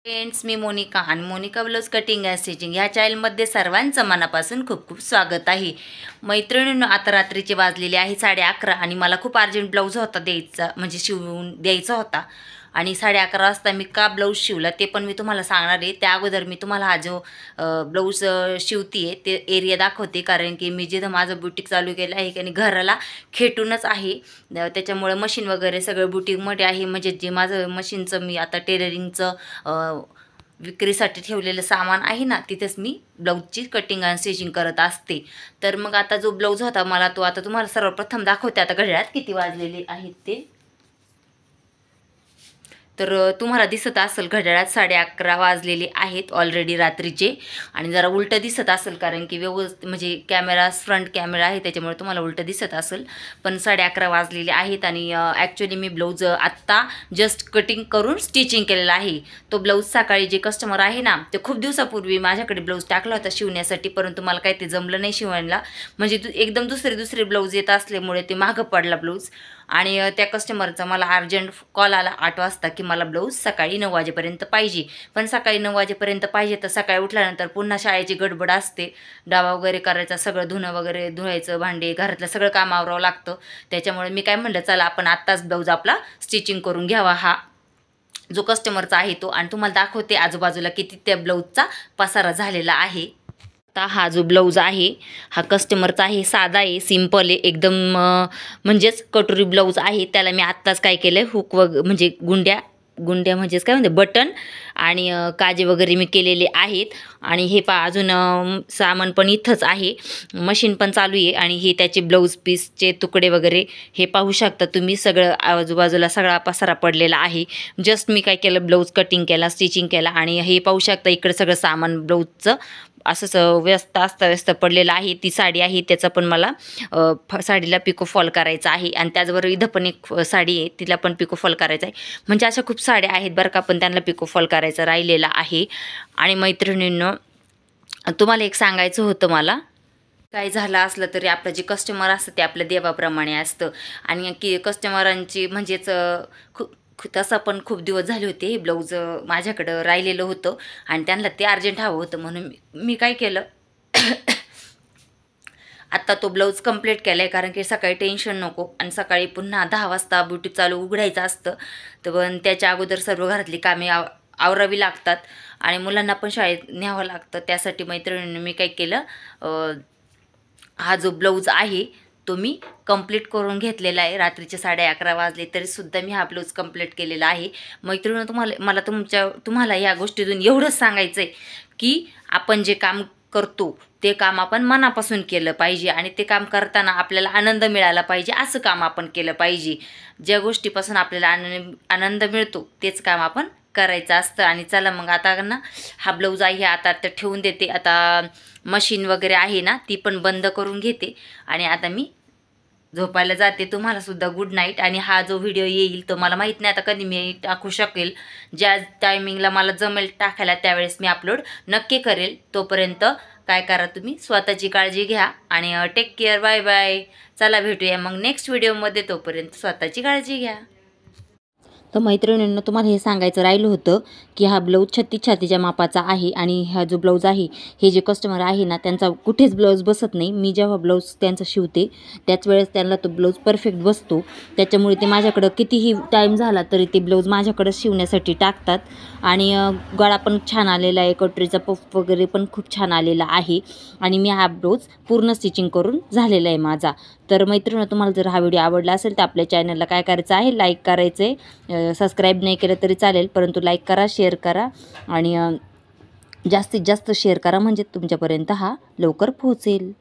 Friends, मी मोनिका आणि Monika blouse cutting and stitching ह्या चॅनलमध्ये सर्वांचं मनापासून खूप खूप स्वागत आहे. मैत्रिणींनो, आता रात्रीचे वाजलेले आहे 11:30 आणि मला खूप अर्जंट ब्लाऊज होता द्यायचा, म्हणजे शिवून द्यायचा होता. आणि 11:30 वाजता मी का ब्लाऊज शिवला ते पण मी तुम्हाला सांगणार आहे. त्या अगोदर मी तुम्हाला हा जो ब्लाऊज शिवते ते एरिया दाखवते, कारण की मी जिथं माझं बुटीक चालू केलं आहे आणि घराला खेटूनच आहे, त्याच्यामुळे मशीन वगैरे सगळं बुटीकमध्ये आहे. म्हणजे जे माझं मशीनचं मी आता टेलरिंगचं विक्रीसाठी ठेवलेलं सामान आहे ना, तिथेच मी ब्लाऊजची कटिंग आणि स्टिचिंग करत असते. तर मग आता जो ब्लाऊज होता मला तो आता तुम्हाला सर्वप्रथम दाखवते. आता घड्याळात किती वाजलेले आहेत ते तर तुम्हाला दिसत असेल, घड्याळात 11:30 वाजलेले आहेत ऑलरेडी रात्रीचे. आणि जरा उलटं दिसत असेल कारण की व्यवस्थित म्हणजे कॅमेरा फ्रंट कॅमेरा आहे त्याच्यामुळे तुम्हाला उलटं दिसत असेल, पण 11:30 वाजलेले आहेत. आणि ॲक्च्युली मी ब्लाऊज आत्ता जस्ट कटिंग करून स्टिचिंग केलेला आहे. तो ब्लाऊज सकाळी जे कस्टमर आहे ना, ते खूप दिवसापूर्वी माझ्याकडे ब्लाऊज टाकला होता शिवण्यासाठी, परंतु मला काही ते जमलं नाही शिवायला. म्हणजे एकदम दुसरे ब्लाऊज येत असल्यामुळे ते मागं पडला ब्लाऊज. आणि त्या कस्टमरचा मला अर्जंट कॉल आला 8 वाजता की मला ब्लाऊज सकाळी 9 वाजेपर्यंत पाहिजे. पण सकाळी 9 वाजेपर्यंत पाहिजे तर सकाळी उठल्यानंतर पुन्हा शाळेची गडबड असते, डाबा वगैरे करायचा, सगळं धुणं वगैरे धुवायचं, भांडे, घरातलं सगळं काम आवरावं लागतं. त्याच्यामुळे मी काय म्हणलं, चला आपण आत्ताच ब्लाऊज आपला स्टिचिंग करून घ्यावा हा जो कस्टमरचा आहे तो. आणि तुम्हाला दाखवते आजूबाजूला किती त्या ब्लाऊजचा पसारा झालेला आहे. आता हा जो ब्लाऊज आहे हा कस्टमरचा आहे, साधा आहे, सिंपल आहे एकदम, म्हणजेच कटोरी ब्लाऊज आहे. त्याला मी आत्ताच काय केलं, हुक म्हणजे गुंड्या म्हणजेच काय म्हणते बटन आणि काजे वगैरे मी केलेले आहेत. आणि हे अजून सामान पण इथंच आहे, मशीन पण चालू आहे. आणि हे त्याचे ब्लाऊज पीसचे तुकडे वगैरे हे पाहू शकता तुम्ही, सगळं आजूबाजूला सगळा पसारा पडलेला आहे. जस्ट मी काय केलं, ब्लाऊज कटिंग केला, स्टिचिंग केला. आणि हे पाहू शकता इकडे सगळं सामान ब्लाऊजचं असंच व्यस्त पडलेलं आहे. ती साडी आहे त्याचा पण मला साडीला पिको फॉल करायचा आहे. आणि त्याचबरोबर इथं पण एक साडी आहे, तिला पण पिको फॉल करायचा आहे. म्हणजे अशा खूप साड्या आहेत बरं का, पण त्यांना पिको फॉल करायचं राहिलेला आहे. आणि मैत्रिणींनो, तुम्हाला एक सांगायचं होतं मला, काय झालं असलं तरी आपलं जे कस्टमर असतं ते आपल्या देवाप्रमाणे असतं. आणि की कस्टमरांची म्हणजेच तसं पण खूप दिवस झाले होते हे ब्लाऊज माझ्याकडं राहिलेलं होतं आणि त्यांना ते अर्जंट हवं होतं, म्हणून मी काय केलं आत्ता तो ब्लाऊज कंप्लीट केला आहे. कारण की सकाळी टेन्शन नको आणि सकाळी पुन्हा 10 वाजता बुटीक चालू उघडायचं असतं, तर पण त्याच्या अगोदर सर्व घरातली कामे आवरावी लागतात आणि मुलांना पण शाळेत न्यावं लागतं. त्यासाठी मैत्रिणींनी मी काय केलं, हा जो ब्लाऊज आहे तो मी कंप्लीट करून घेतलेला आहे. रात्रीचे 11:30 वाजले तरीसुद्धा मी हा ब्लाऊज कंप्लीट केलेला आहे. मैत्रिणी, मला तुम्हाला या गोष्टीतून एवढंच सांगायचं आहे की आपण जे काम करतो ते काम आपण मनापासून केलं पाहिजे आणि ते काम करताना आपल्याला आनंद मिळाला पाहिजे, असं काम आपण केलं पाहिजे. ज्या गोष्टीपासून आपल्याला आनंद मिळतो तेच काम आपण करायचं असतं. आणि चला मग आता ना, हा ब्लाऊज आहे आता ठेवून देते. आता मशीन वगैरे आहे ना, ती पण बंद करून घेते आणि आता मी झोपायला जाते. तुम्हाला सुद्धा गुड नाईट. आणि हा जो व्हिडिओ येईल तो मला माहीत नाही आता कधी मी टाकू शकेल, ज्या टायमिंगला मला जमेल टाकायला त्यावेळेस मी अपलोड नक्की करेल. तोपर्यंत काय करा, तुम्ही स्वतःची काळजी घ्या आणि टेक केअर. Bye bye. चला भेटूया मग नेक्स्ट व्हिडिओमध्ये. तोपर्यंत स्वतःची काळजी घ्या. तर मैत्रिणींना तुम्हाला हे सांगायचं राहिलं होतं की हा ब्लाऊज 36 छातीच्या मापाचा आहे. आणि हा जो ब्लाऊज आहे, हे जे कस्टमर आहे ना, त्यांचा कुठेच ब्लाऊज बसत नाही. मी जेव्हा ब्लाऊज त्यांचा शिवते त्याच वेळेस त्यांना तो ब्लाऊज परफेक्ट बसतो. त्याच्यामुळे ते माझ्याकडं कितीही टाईम झाला तरी ते ब्लाऊज माझ्याकडं शिवण्यासाठी टाकतात. आणि गळा पण छान आलेला आहे, कटोरीचा पफ वगैरे पण खूप छान आलेला आहे. आणि मी हा ब्लाऊज पूर्ण स्टिचिंग करून झालेला आहे माझा. तर मैत्रिणी, तुम्हाला जर हा व्हिडिओ आवडला असेल तर आपल्या चॅनलला काय करायचं आहे, लाईक करायचं आहे. सबस्क्राईब नाही केलं तरी चालेल, परंतु लाईक करा, शेअर करा आणि जास्तीत जास्त शेअर करा, म्हणजे तुमच्यापर्यंत हा लवकर पोहोचेल.